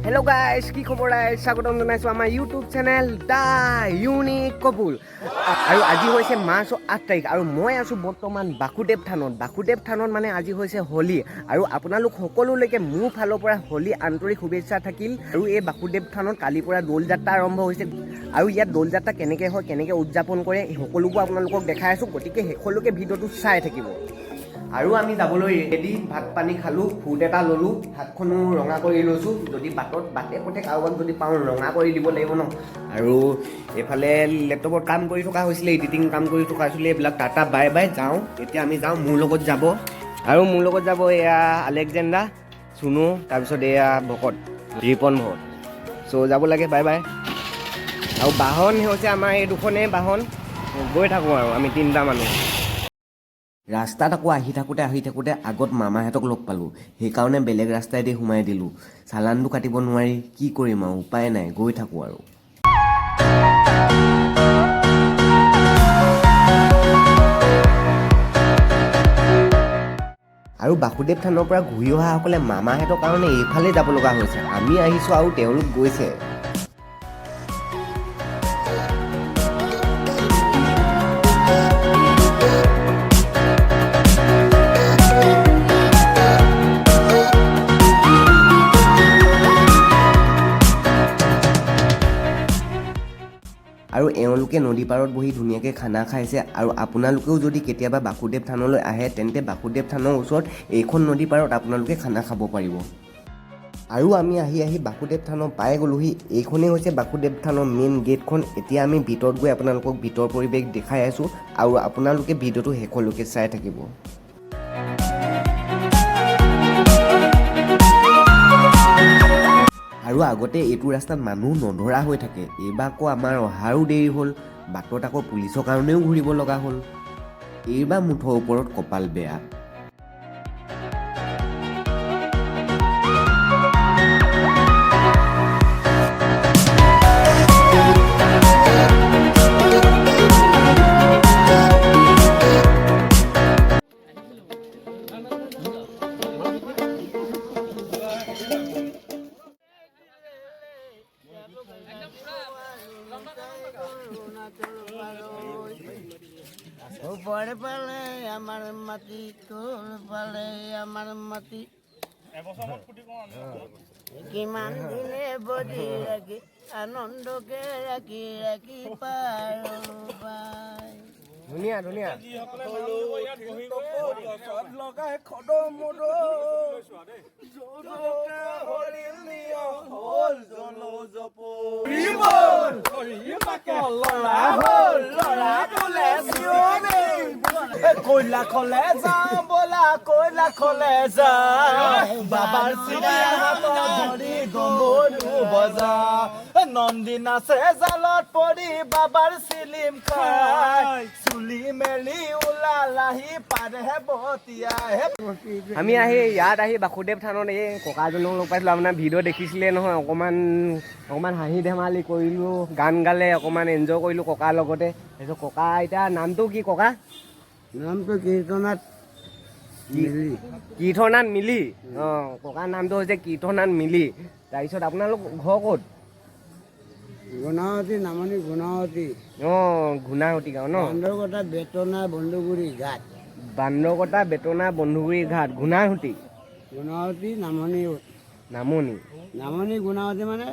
Hello guys, কি খবৰ guys? স্বাগতম জনাইছো আমাৰ YouTube চেনেল দা ইউনিক কপুল। আৰু আজি হৈছে মাৰ্চৰ 8 তাৰিখ আৰু মই আছো বৰ্তমান বাসুদেৱ থানত মানে আজি হৈছে হোলী আৰু আপোনালোক সকলোলৈকে মোৰ ফালৰ পৰা হোলী আন্তৰিক শুভেচ্ছা থাকিল। আৰু এই বাসুদেৱ থানত কালিৰ পৰা দৌল যাত্ৰা আৰম্ভ হৈছে আৰু ইয়াত দৌল যাত্ৰা কেনেকৈ হয় কেনেকৈ উদযাপন কৰে সকলোবোৰ আপোনালোকক দেখাই আছো, গতিকে সকলোকে ভিডিঅ'টো চাই থাকিব। আৰু আমি যাবলৈ ৰেডি, ভাত পানী খালোঁ, ফুড এটা ল'লোঁ, হাতখনো ৰঙা কৰি লৈছোঁ, যদি বাটে পথে কাৰোবাক যদি পাওঁ ৰঙা কৰি দিব লাগিব ন। আৰু এইফালে লেপটপত কাম কৰি থকা হৈছিলে, এডিটিং কাম কৰি থকা হৈছিলে, এইবিলাক টাটা বাই বাই যাওঁ। এতিয়া আমি যাওঁ, মোৰ লগত যাব এয়া আলেকজেণ্ডাৰ, চুনু, তাৰপিছত এয়া ভকত, ৰিপন ভকত। চ' যাব লাগে, বাই বাই। আৰু বাহন হৈছে আমাৰ এই দুখনেই বাহন, গৈ থাকোঁ আৰু আমি তিনিটা মানুহ। ৰাস্তাত আকৌ আহি থাকোঁতে আগত মামাহঁতক লগ পালোঁ, সেইকাৰণে বেলেগ ৰাস্তাইদি সোমাই দিলোঁ। চালানটো কাটিব নোৱাৰি, কি কৰিম আৰু উপায় নাই, গৈ থাকোঁ আৰু। আৰু বাসুদেৱ থানৰ পৰা ঘূৰি অহাসকলে মামাহঁতৰ কাৰণে এইফালে যাব লগা হৈছে, আমি আহিছোঁ আৰু তেওঁলোক গৈছে। আৰু এওঁলোকে নদী পাৰত বহি ধুনীয়াকৈ খানা খাইছে। আৰু আপোনালোকেও যদি কেতিয়াবা বাসুদেৱ থানলৈ আহে তেন্তে বাসুদেৱ থানৰ ওচৰত এইখন নদী পাৰত আপোনালোকে খানা খাব পাৰিব। আৰু আমি আহি বাসুদেৱ থানৰ পাই গ'লোহি। এইখনেই হৈছে বাসুদেৱ থানৰ মেইন গেটখন। এতিয়া আমি ভিতৰত গৈ আপোনালোকক ভিতৰ পৰিৱেশ দেখাই আছোঁ আৰু আপোনালোকে ভিডিঅ'টো শেষলৈকে চাই থাকিব। আৰু আগতে এইটো ৰাস্তাত মানুহ নধৰা হৈ থাকে, এইবাৰ আকৌ আমাৰ অহাৰো দেৰি হ'ল, বাটত আকৌ পুলিচৰ কাৰণেও ঘূৰিব লগা হ'ল। এইবাৰ মুঠৰ ওপৰত কপাল বেয়া। ওপৰ পালে আমাৰ মাটি, তোৰ পালে আমাৰ মাটি, কিমান দিনে বজি ৰাখি আনন্দকে ৰাখি পাৰো পাই। ধুনীয়া লগাই কয়লা খলে যাওঁ বলা, কয়লা খলে যাওঁ, বাবাৰ ধৰি গমৰু বজা, নন্দী নাচে জালত পৰি বাবাৰ চিলিম খাই, চুলি মেলি ওলালাহি পাৰেহে বতিয়াহে। আমি ইয়াত আহি বাসুদেৱ থানত এই ককাজনক লগ পাইছিলোঁ। আপোনাৰ ভিডিঅ' দেখিছিলে নহয়, অকণমান হাঁহি ধেমালি কৰিলোঁ, গান গালে, অকণমান এনজয় কৰিলোঁ ককাৰ লগতে। তাৰপিছত ককা এতিয়া নামটো কি ককা? নামটো কীৰ্তনাথ মিলি। অঁ, ককাৰ নামটো হৈছে কীৰ্তনাথ মিলি। তাৰপিছত আপোনালোক ঘৰ ক'ত? গুণাৱতী, নামনি গুণাৱতী। অঁ, ঘূনাসুতি গাঁও ন? বান্দৰকটা বেতনা বন্ধুগুৰি ঘাট। বান্দৰকটা বেতনা বন্ধুগুৰি ঘাট, ঘূনাসুতি। গুণাৱতী নামনি গুণাৱতী মানে?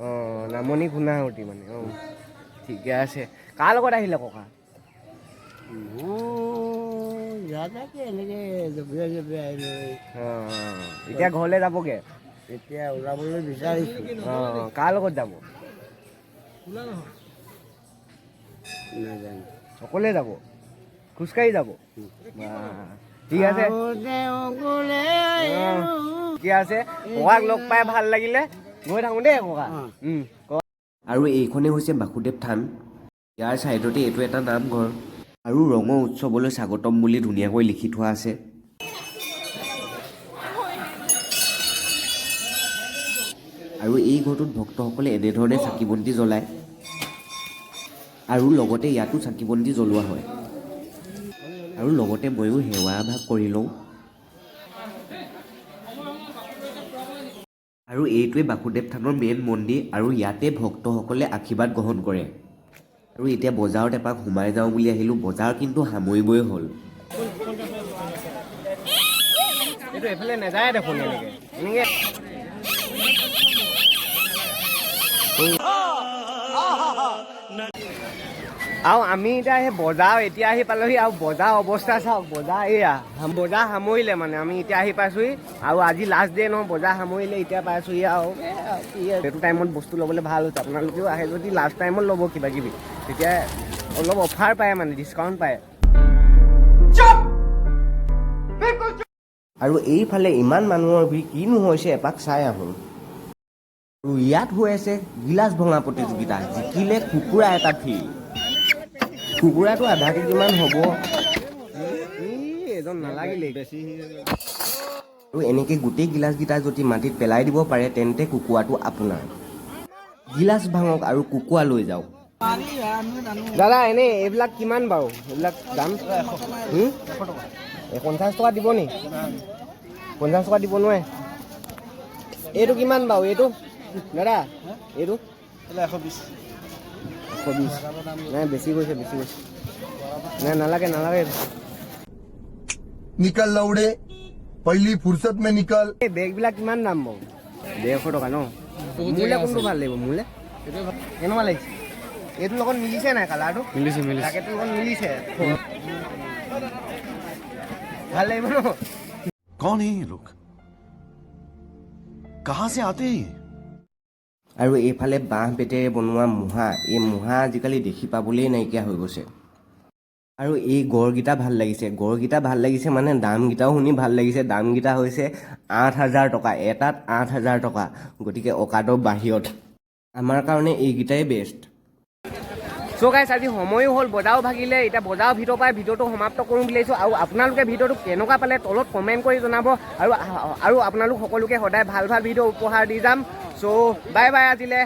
অঁ, নামনি ঘূনাসুতি মানে। অঁ, ঠিকে আছে। কাৰ লগত আহিলে ককা? এনেকৈ জপিয়াই আহিলোঁ। অঁ, এতিয়া ঘৰলৈ যাবগৈ? এতিয়া ওলাবলৈ বিচাৰিছোঁ। অঁ, কাৰ লগত যাব? নাজানো। অকলে যাব? খোজকাঢ়ি যাব? ঠিক আছে, ঠিকে আছে। ককাক লগ পাই ভাল লাগিলে, গৈ থাকোঁ দেই ককা। আৰু এইখনেই হৈছে বাসুদেৱ থান। ইয়াৰ ছাইডতে এইটো এটা নামঘৰ আৰু ৰঙৰ উৎসৱলৈ স্বাগতম বুলি ধুনীয়াকৈ লিখি থোৱা আছে। আৰু এই ঘৰটোত ভক্তসকলে এনেধৰণে চাকি বন্তি জ্বলায় আৰু লগতে ইয়াতো চাকি বন্তি জ্বলোৱা হয়। আৰু লগতে ময়ো সেৱা ভাগ কৰি লওঁ। আৰু এইটোৱে বাসুদেৱ থানৰ মেইন মন্দিৰ আৰু ইয়াতে ভক্তসকলে আশীৰ্বাদ গ্ৰহণ কৰে। আৰু এতিয়া বজাৰত এপাক সোমাই যাওঁ বুলি আহিলোঁ, বজাৰ কিন্তু সামৰিবই হ'ল। এইটো এইফালে নাযায় দেখোন এনেকে আৰু আমি এতিয়া সেই বজাৰ এতিয়া আহি পালোহি আৰু বজাৰ অৱস্থা চাওক, বজাৰ এয়া বজাৰ সামৰিলে মানে আমি এতিয়া আহি পাইছোহি আৰু আজি লাষ্ট ডে নহয়, বজাৰ সামৰিলে এতিয়া পাইছোহি আৰু এইটো টাইমত বস্তু ল'বলৈ ভাল হৈছে। আপোনালোকেও আহে যদি লাষ্ট টাইমত ল'ব কিবা কিবি, তেতিয়া অলপ অফাৰ পায় মানে ডিছকাউণ্ট পায়। আৰু এইফালে ইমান মানুহৰ ভিৰ কিনো হৈছে এপাক চাই আহোঁ। আৰু ইয়াত হৈ আছে গিলাচ ভঙা প্ৰতিযোগিতা, জিকিলে কুকুৰা এটা ফ্ৰী। কুকুৰাটো আধা কেজিমান হ'ব, এজন নালাগিলে বেছি। আৰু এনেকৈ গোটেই গিলাচকেইটা যদি মাটিত পেলাই দিব পাৰে তেন্তে কুকুৰাটো আপোনাৰ। গিলাচ ভাঙক আৰু কুকুৰা লৈ যাওক। দাদা এনেই এইবিলাক কিমান বাৰু, এইবিলাক দাম 50 টকা দিব নি? 50 টকা দিব নোৱাৰে? এইটো কিমান বাৰু এইটো দাদা? এইটো 120 নাই, বেছি গৈছে নাই, নালাগে निकल लौड़े पहली फुर्सत में निकल। এই বেগবিলাক কিমান দাম বাৰু? 150 টকা ন? মোলে কোনটো ভাল লাগিব? মোলে কেনেকুৱা লাগিছে? এইটোৰ লগত মিলিছে নাই কালাৰটো? মিলিছে তাকেটোৰ লগত মিলিছে, ভাল লাগিব ন? कौन है ये लोग? कहां से आते हैं? আৰু এইফালে বাঁহ বেতেৰে বনোৱা মুহা, এই মুহা আজিকালি দেখি পাবলৈ নাইকিয়া হৈ গৈছে। আৰু এই গড়কেইটা ভাল লাগিছে মানে দামকেইটাও শুনি ভাল লাগিছে। দামকেইটা হৈছে 8,000 টকা, এটাত 8,000 টকা, গতিকে অকাদৰ বাহিৰত আমাৰ কাৰণে এইকেইটাই বেষ্ট। চ' গাইছ, আজি সময়ো হ'ল, বজাৰো ভাগিলে, এতিয়া বজাৰৰ ভিতৰৰ পৰাই ভিডিঅ'টো সমাপ্ত কৰিম বুলি ভাবিছোঁ। আৰু আপোনালোকে ভিডিঅ'টো কেনেকুৱা পালে তলত কমেণ্ট কৰি জনাব। আৰু আপোনালোক সকলোকে সদায় ভাল ভিডিঅ' উপহাৰ দি যাম। চ' বাই আজিলৈ।